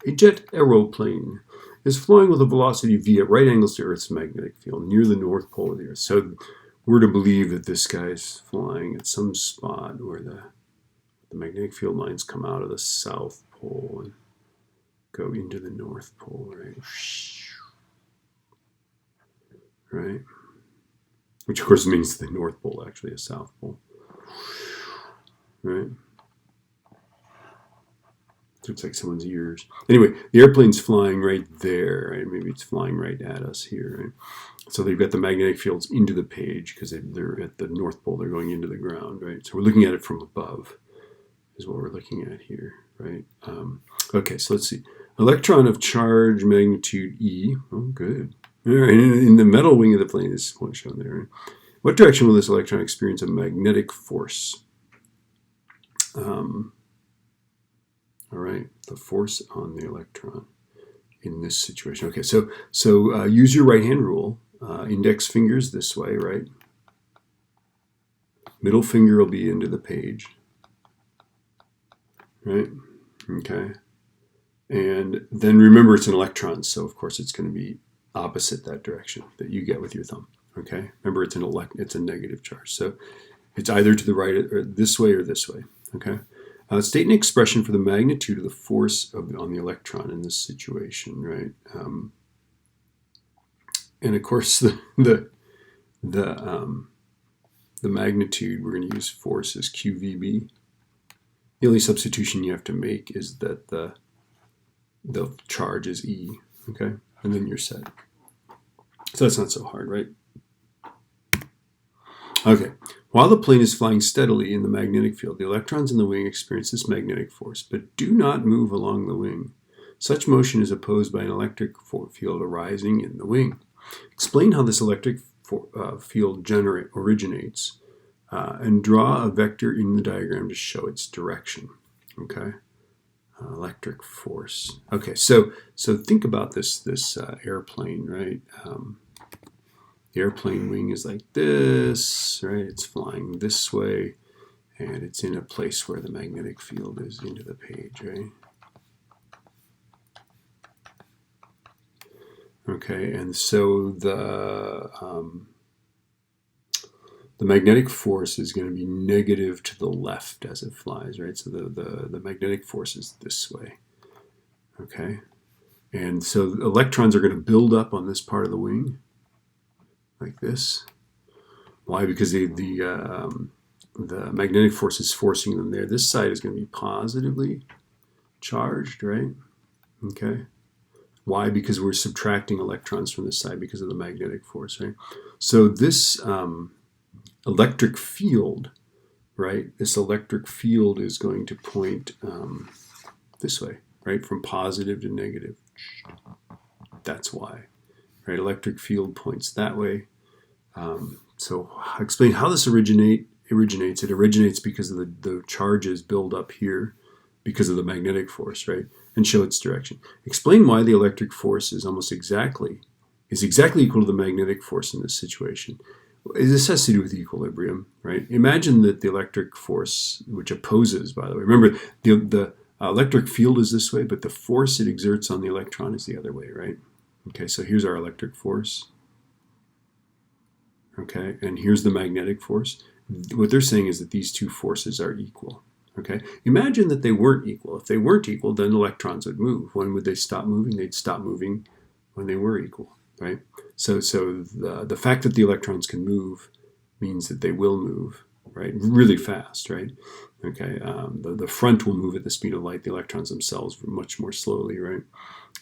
A jet aeroplane is flying with a velocity v at right angles to Earth's magnetic field near the North Pole of the Earth. So we're to believe that this guy's flying at some spot where the magnetic field lines come out of the South Pole and go into the North Pole, right? Right? Which, of course, means the North Pole actually is South Pole. Right? Looks like someone's ears. Anyway, the airplane's flying right there, right? Maybe it's flying right at us here, right? So they've got the magnetic fields into the page because they're at the North Pole. They're going into the ground, right? So we're looking at it from above is what we're looking at here, right? Okay, so let's see. Electron of charge magnitude E. Oh, good. All right, in the metal wing of the plane is shown there, right? What direction will this electron experience a magnetic force? All right, the force on the electron in this situation. Okay, so use your right-hand rule. Index finger's this way, right? Middle finger will be into the page, right? Okay. And then remember it's an electron, so of course it's going to be opposite that direction that you get with your thumb, okay? Remember it's a negative charge, so it's either to the right or this way, okay? State an expression for the magnitude of the force on the electron in this situation, right? And of course, the magnitude, we're going to use force as QVB. The only substitution you have to make is that the charge is E, okay? And then you're set. So that's not so hard, right? Okay. While the plane is flying steadily in the magnetic field, the electrons in the wing experience this magnetic force, but do not move along the wing. Such motion is opposed by an electric field arising in the wing. Explain how this electric field originates, and draw a vector in the diagram to show its direction. Okay, electric force. Okay, so think about this airplane, right? The airplane wing is like this, right? It's flying this way, and it's in a place where the magnetic field is into the page, right? Okay, and so the magnetic force is going to be negative to the left as it flies, right? So the magnetic force is this way, okay? And so electrons are going to build up on this part of the wing, like this. Why? Because the magnetic force is forcing them there. This side is going to be positively charged, right? Okay. Why? Because we're subtracting electrons from this side because of the magnetic force, right? So this electric field, right? This electric field is going to point this way, right? From positive to negative. That's why, right? Electric field points that way. So I'll explain how this originates. It originates because of the charges build up here because of the magnetic force, right? And show its direction. Explain why the electric force is exactly equal to the magnetic force in this situation. This has to do with equilibrium, right? Imagine that the electric force, which opposes, by the way, remember the electric field is this way, but the force it exerts on the electron is the other way, right? Okay, so here's our electric force. Okay, and here's the magnetic force. What they're saying is that these two forces are equal. Okay, imagine that they weren't equal. If they weren't equal, then electrons would move. When would they stop moving? They'd stop moving when they were equal, right? So the fact that the electrons can move means that they will move, right? Really fast, right? Okay, the front will move at the speed of light. The electrons themselves much more slowly, right?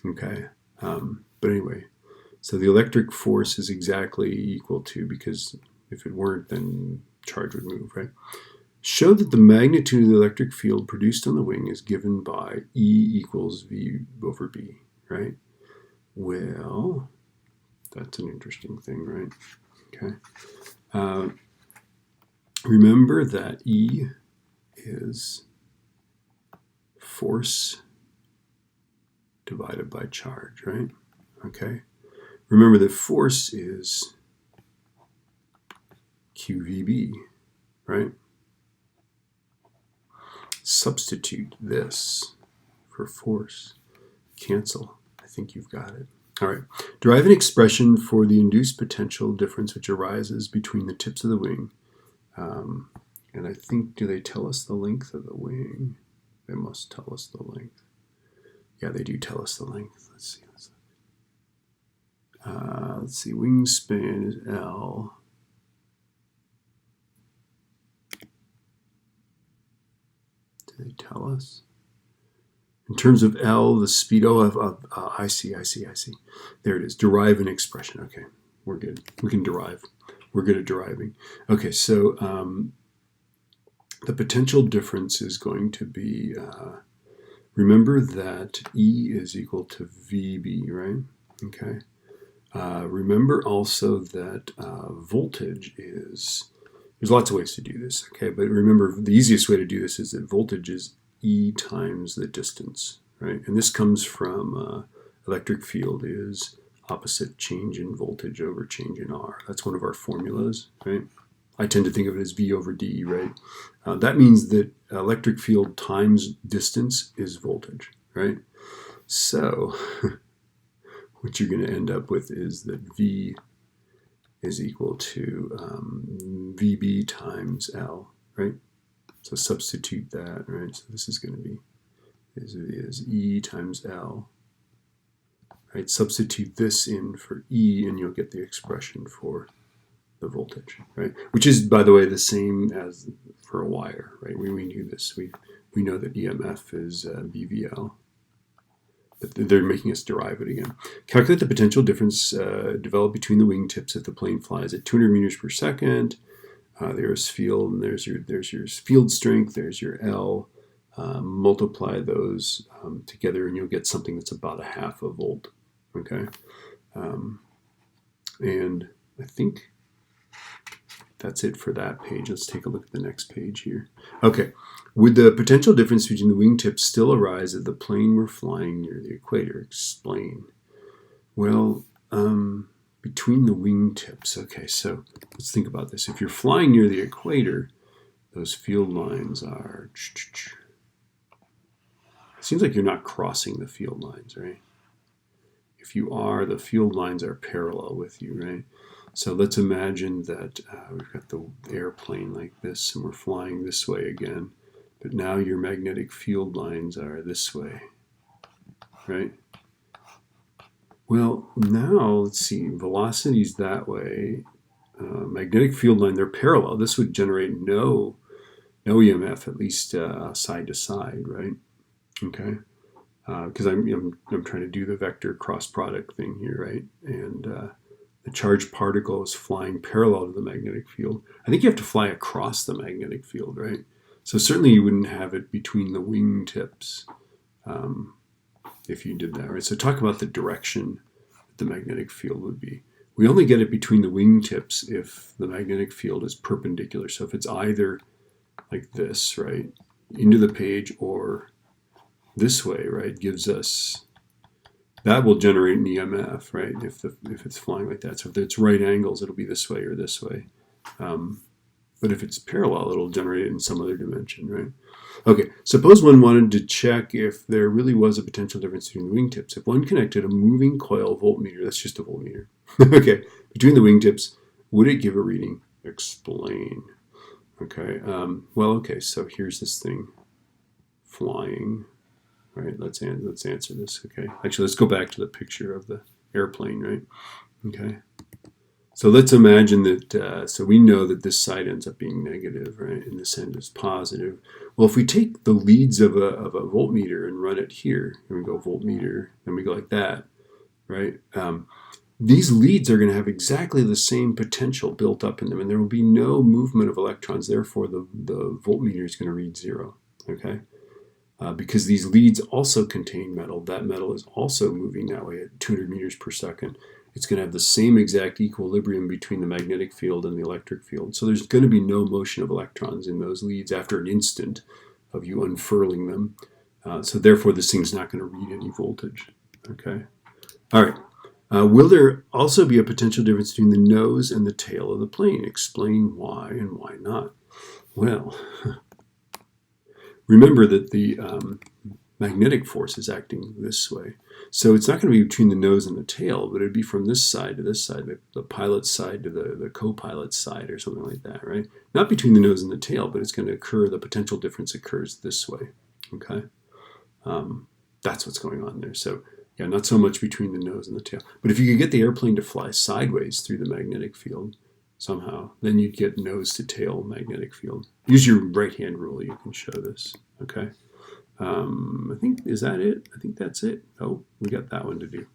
Okay, but anyway, so the electric force is exactly equal to, because if it weren't, then charge would move, right? Show that the magnitude of the electric field produced on the wing is given by E equals V over B, right? Well, that's an interesting thing, right? Okay. Remember that E is force divided by charge, right? Okay. Remember that force is QVB, right? Substitute this for force. cancel. I think you've got it. All right. Derive an expression for the induced potential difference which arises between the tips of the wing. And I think, do they tell us the length of the wing? They must tell us the length. Yeah, they do tell us the length. Let's see. Let's see. Wingspan is L. Do they tell us? In terms of L, the speed, I see. There it is. Derive an expression. Okay, we're good. We can derive. We're good at deriving. Okay, so the potential difference is going to be, remember that E is equal to VB, right? Okay. Remember also that voltage is, there's lots of ways to do this, okay? But remember, the easiest way to do this is that voltage is E times the distance, right? And this comes from electric field is opposite change in voltage over change in R. That's one of our formulas, right? I tend to think of it as V over D, right? That means that electric field times distance is voltage, right? So what you're going to end up with is that V is equal to VB times L, right? So substitute that, right? So this is going to be is E times L, right? Substitute this in for E, and you'll get the expression for the voltage, right? Which is, by the way, the same as for a wire, right? We knew this. We know that EMF is BVL. But they're making us derive it again. Calculate the potential difference developed between the wingtips if the plane flies at 200 meters per second. There's field, and there's your field strength, there's your L. Multiply those together, and you'll get something that's about 1/2 volt. Okay, and I think that's it for that page. Let's take a look at the next page here. Okay, would the potential difference between the wingtips still arise if the plane were flying near the equator? Explain. Well, between the wingtips. Okay, so let's think about this. If you're flying near the equator, those field lines are... It seems like you're not crossing the field lines, right? If you are, the field lines are parallel with you, right? So let's imagine that we've got the airplane like this, and we're flying this way again. But now your magnetic field lines are this way, right? Well, now let's see, velocity's that way. Magnetic field line, they're parallel. This would generate no EMF, at least side to side, right? Okay, because I'm trying to do the vector cross product thing here, right? And the charged particle is flying parallel to the magnetic field. I think you have to fly across the magnetic field, right? So certainly you wouldn't have it between the wingtips if you did that, right? So talk about the direction that the magnetic field would be. We only get it between the wingtips if the magnetic field is perpendicular. So if it's either like this, right, into the page, or this way, right, gives us, that will generate an EMF, right, if it's flying like that. So if it's right angles, it'll be this way or this way. But if it's parallel, it'll generate it in some other dimension, right? Okay, suppose one wanted to check if there really was a potential difference between the wingtips. If one connected a moving coil voltmeter, that's just a voltmeter, okay, between the wingtips, would it give a reading? Explain. Okay, well, okay, so here's this thing flying. All right, let's answer this, okay? Actually, let's go back to the picture of the airplane, right? Okay. So let's imagine that, so we know that this side ends up being negative, right? And this end is positive. Well, if we take the leads of a voltmeter and run it here, and we go voltmeter, and we go like that, right? These leads are going to have exactly the same potential built up in them, and there will be no movement of electrons. Therefore, the voltmeter is going to read 0, okay? Because these leads also contain metal. That metal is also moving that way at 200 meters per second. It's going to have the same exact equilibrium between the magnetic field and the electric field. So there's going to be no motion of electrons in those leads after an instant of you unfurling them. So therefore, this thing's not going to read any voltage. Okay. All right. Will there also be a potential difference between the nose and the tail of the plane? Explain why and why not. Well, remember that the magnetic force is acting this way. So it's not going to be between the nose and the tail, but it'd be from this side to this side, the pilot's side to the co-pilot's side or something like that, right? Not between the nose and the tail, but it's going to occur, the potential difference occurs this way, okay? That's what's going on there. So yeah, not so much between the nose and the tail. But if you could get the airplane to fly sideways through the magnetic field somehow, then you'd get nose to tail magnetic field. Use your right hand rule, you can show this, okay? I think, is that it? I think that's it. Oh, we got that one to do.